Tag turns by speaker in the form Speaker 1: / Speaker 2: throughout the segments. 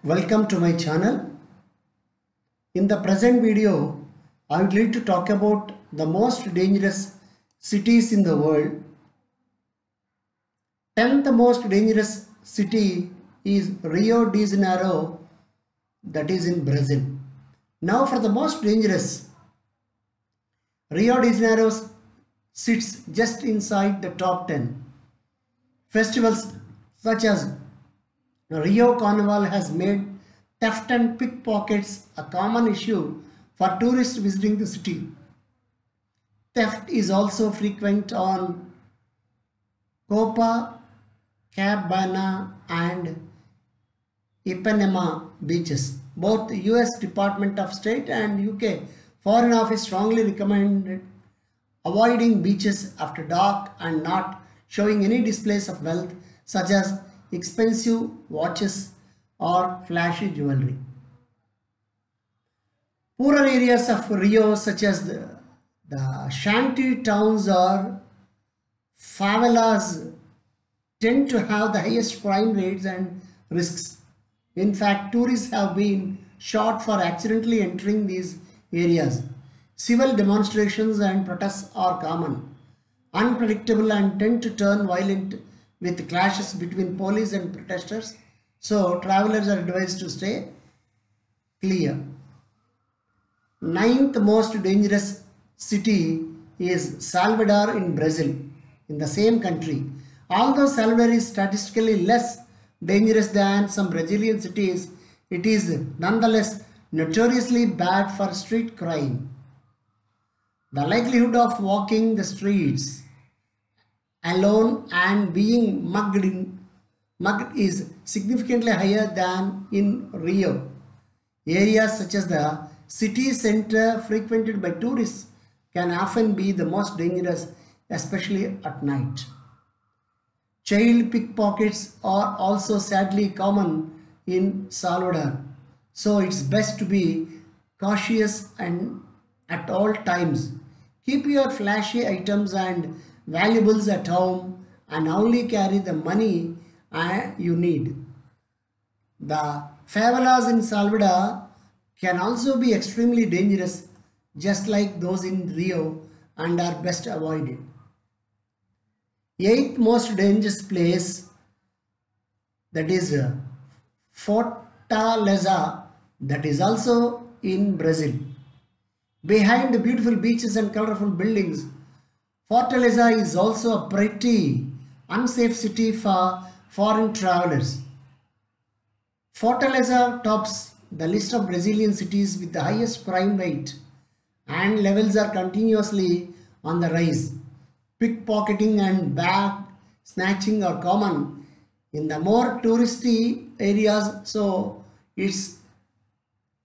Speaker 1: Welcome to my channel. In the present video, I would like to talk about the most dangerous cities in the world. 10th most dangerous city is Rio de Janeiro, that is in Brazil. Now for the most dangerous, Rio de Janeiro sits just inside the top 10. Festivals such as Rio Carnival has made theft and pickpockets a common issue for tourists visiting the city. Theft is also frequent on Copacabana and Ipanema beaches. Both US Department of State and UK Foreign Office strongly recommended avoiding beaches after dark and not showing any displays of wealth such as expensive watches or flashy jewelry. Poorer areas of Rio such as the shanty towns or favelas tend to have the highest crime rates and risks. In fact, tourists have been shot for accidentally entering these areas. Civil demonstrations and protests are common, unpredictable and tend to turn violent with clashes between police and protesters, so travelers are advised to stay clear. 9th most dangerous city is Salvador in Brazil, in the same country. Although Salvador is statistically less dangerous than some Brazilian cities, it is nonetheless notoriously bad for street crime. The likelihood of walking the streets alone and being mugged is significantly higher than in Rio. Areas such as the city center frequented by tourists can often be the most dangerous, especially at night. Child pickpockets are also sadly common in Salvador, so it's best to be cautious and at all times. Keep your flashy items and valuables at home and only carry the money you need. The favelas in Salvador can also be extremely dangerous, just like those in Rio, and are best avoided. 8th most dangerous place, that is Fortaleza, that is also in Brazil. Behind the beautiful beaches and colorful buildings, Fortaleza is also a pretty unsafe city for foreign travelers. Fortaleza tops the list of Brazilian cities with the highest crime rate, and levels are continuously on the rise. Pickpocketing and bag snatching are common in the more touristy areas, so it's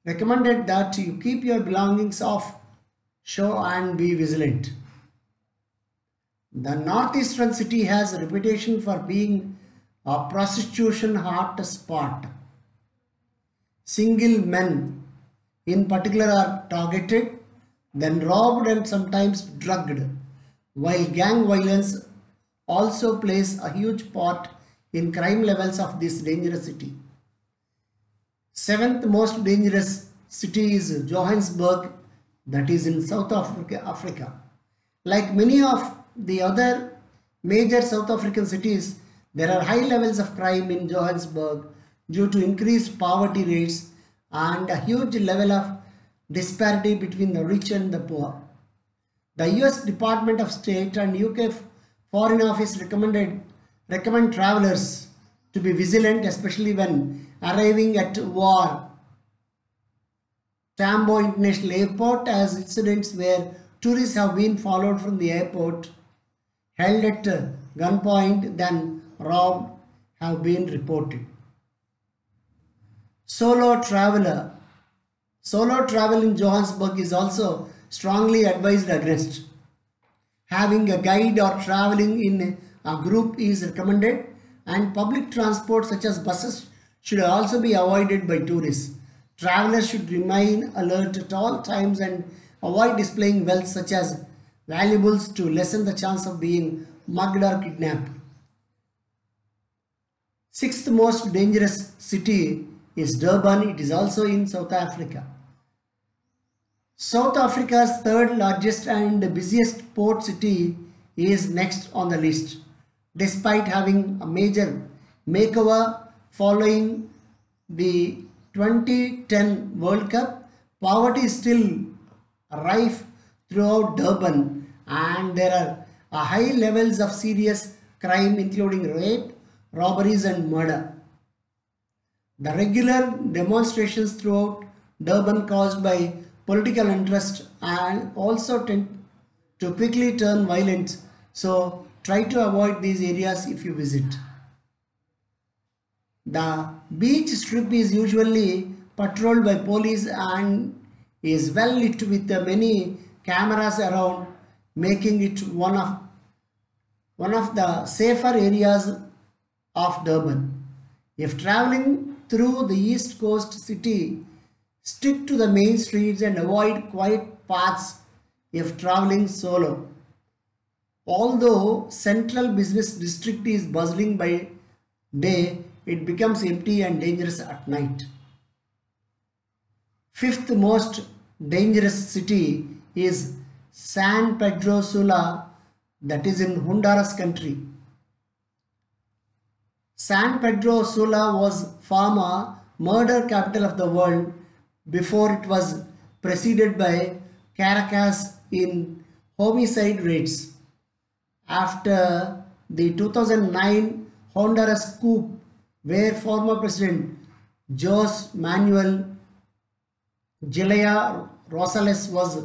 Speaker 1: recommended that you keep your belongings off show and be vigilant. The northeastern city has a reputation for being a prostitution hot spot. Single men in particular are targeted, then robbed and sometimes drugged, while gang violence also plays a huge part in crime levels of this dangerous city. 7th most dangerous city is Johannesburg, that is in South Africa. Like many of the other major South African cities, there are high levels of crime in Johannesburg due to increased poverty rates and a huge level of disparity between the rich and the poor. The US Department of State and UK Foreign Office recommend travelers to be vigilant, especially when arriving at War Tambo International Airport, as incidents where tourists have been followed from the airport, held at gunpoint, then robbed have been reported. Solo travel in Johannesburg is also strongly advised against. Having a guide or traveling in a group is recommended, and public transport such as buses should also be avoided by tourists. Travelers should remain alert at all times and avoid displaying wealth such as valuables to lessen the chance of being mugged or kidnapped. 6th most dangerous city is Durban. It is also in South Africa. South Africa's third largest and busiest port city is next on the list. Despite having a major makeover following the 2010 World Cup, poverty is still rife throughout Durban, and there are high levels of serious crime including rape, robberies and murder. The regular demonstrations throughout Durban caused by political interest and also tend to quickly turn violent, so try to avoid these areas if you visit. The beach strip is usually patrolled by police and is well lit with many cameras around, making it one of the safer areas of Durban. If traveling through the East Coast city, stick to the main streets and avoid quiet paths if traveling solo. Although Central Business District is bustling by day, it becomes empty and dangerous at night. Fifth most dangerous city is San Pedro Sula, that is in Honduras country. San Pedro Sula was former murder capital of the world before it was preceded by Caracas in homicide rates. After the 2009 Honduras coup, where former President Jose Manuel Zelaya Rosales was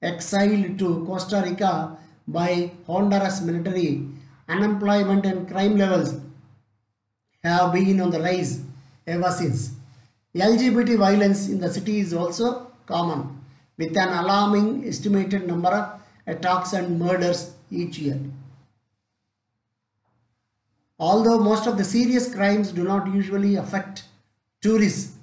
Speaker 1: exiled to Costa Rica by Honduras military, unemployment and crime levels have been on the rise ever since. LGBT violence in the city is also common, with an alarming estimated number of attacks and murders each year. Although most of the serious crimes do not usually affect tourists,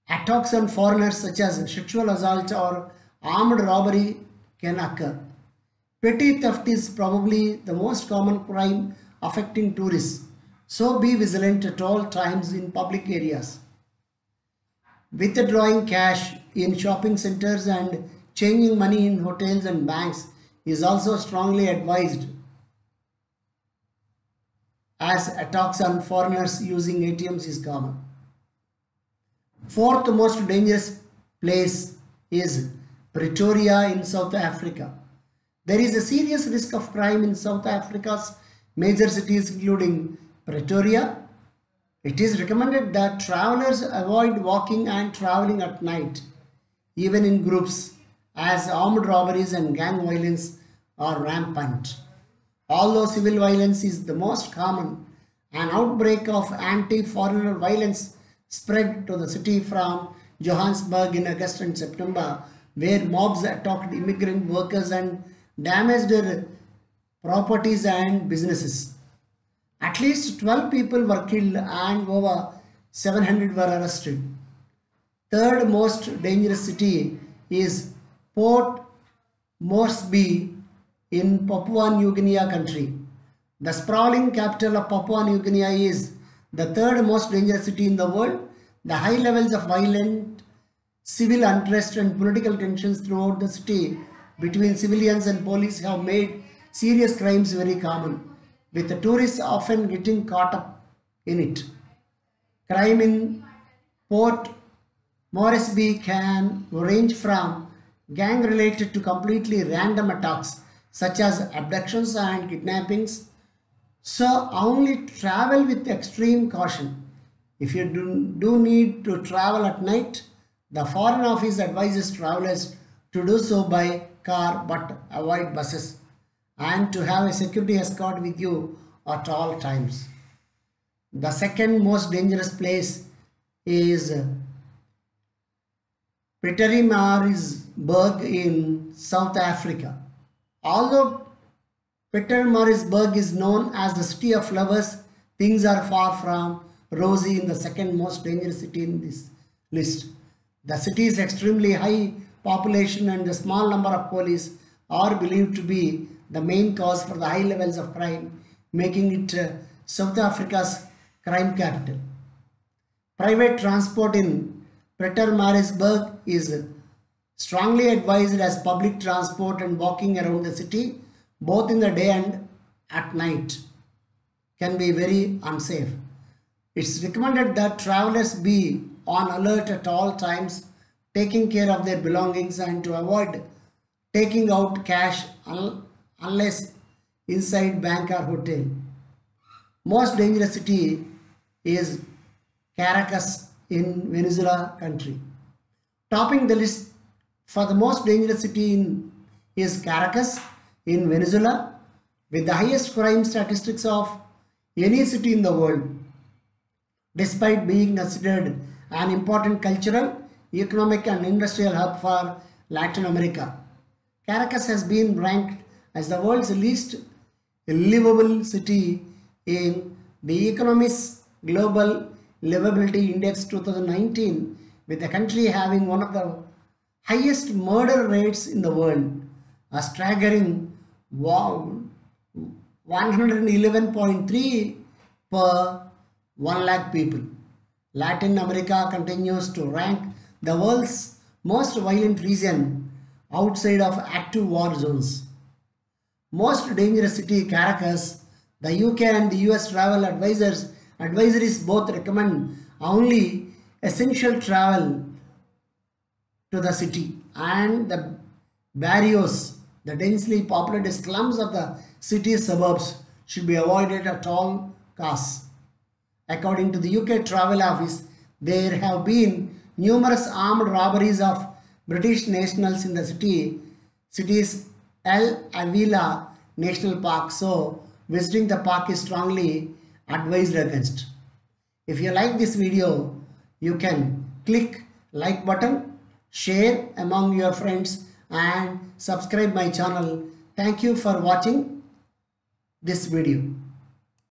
Speaker 1: attacks on foreigners such as sexual assault or armed robbery can occur. Petty theft is probably the most common crime affecting tourists, so be vigilant at all times in public areas. Withdrawing cash in shopping centers and changing money in hotels and banks is also strongly advised, as attacks on foreigners using ATMs is common. Fourth most dangerous place is Pretoria in South Africa. There is a serious risk of crime in South Africa's major cities including Pretoria. It is recommended that travelers avoid walking and traveling at night, even in groups, as armed robberies and gang violence are rampant. Although civil violence is the most common, an outbreak of anti-foreigner violence spread to the city from Johannesburg in August and September, where mobs attacked immigrant workers and damaged their properties and businesses. At least 12 people were killed and over 700 were arrested. Third most dangerous city is Port Moresby in Papua New Guinea country. The sprawling capital of Papua New Guinea is the third most dangerous city in the world. The high levels of violent civil unrest and political tensions throughout the city between civilians and police have made serious crimes very common, with the tourists often getting caught up in it. Crime in Port Moresby can range from gang related to completely random attacks such as abductions and kidnappings, so only travel with extreme caution. If you do need to travel at night, the Foreign Office advises travelers to do so by car but avoid buses, and to have a security escort with you at all times. The second most dangerous place is Pietermaritzburg in South Africa. Although Pietermaritzburg is known as the city of flowers, things are far from rosy in the second most dangerous city in this list. The city's extremely high population and the small number of police are believed to be the main cause for the high levels of crime, making it South Africa's crime capital. Private transport in Pietermaritzburg is strongly advised as public transport, and walking around the city both in the day and at night can be very unsafe. It's recommended that travelers be on alert at all times, taking care of their belongings and to avoid taking out cash unless inside bank or hotel. Most dangerous city is Caracas in Venezuela country. Topping the list for the most dangerous city is Caracas in Venezuela, with the highest crime statistics of any city in the world. Despite being considered an important cultural, economic and industrial hub for Latin America, Caracas has been ranked as the world's least livable city in the Economist Global Livability Index 2019, with the country having one of the highest murder rates in the world, a staggering 111.3 per 1 lakh people. Latin America continues to rank the world's most violent region outside of active war zones. Most dangerous city Caracas, the UK and the US travel advisories both recommend only essential travel to the city, and the barrios, the densely populated slums of the city's suburbs, should be avoided at all costs. According to the UK Travel Office, there have been numerous armed robberies of British nationals in the city's El Avila National Park, so visiting the park is strongly advised against. If you like this video, you can click like button, share among your friends and subscribe my channel. Thank you for watching this video.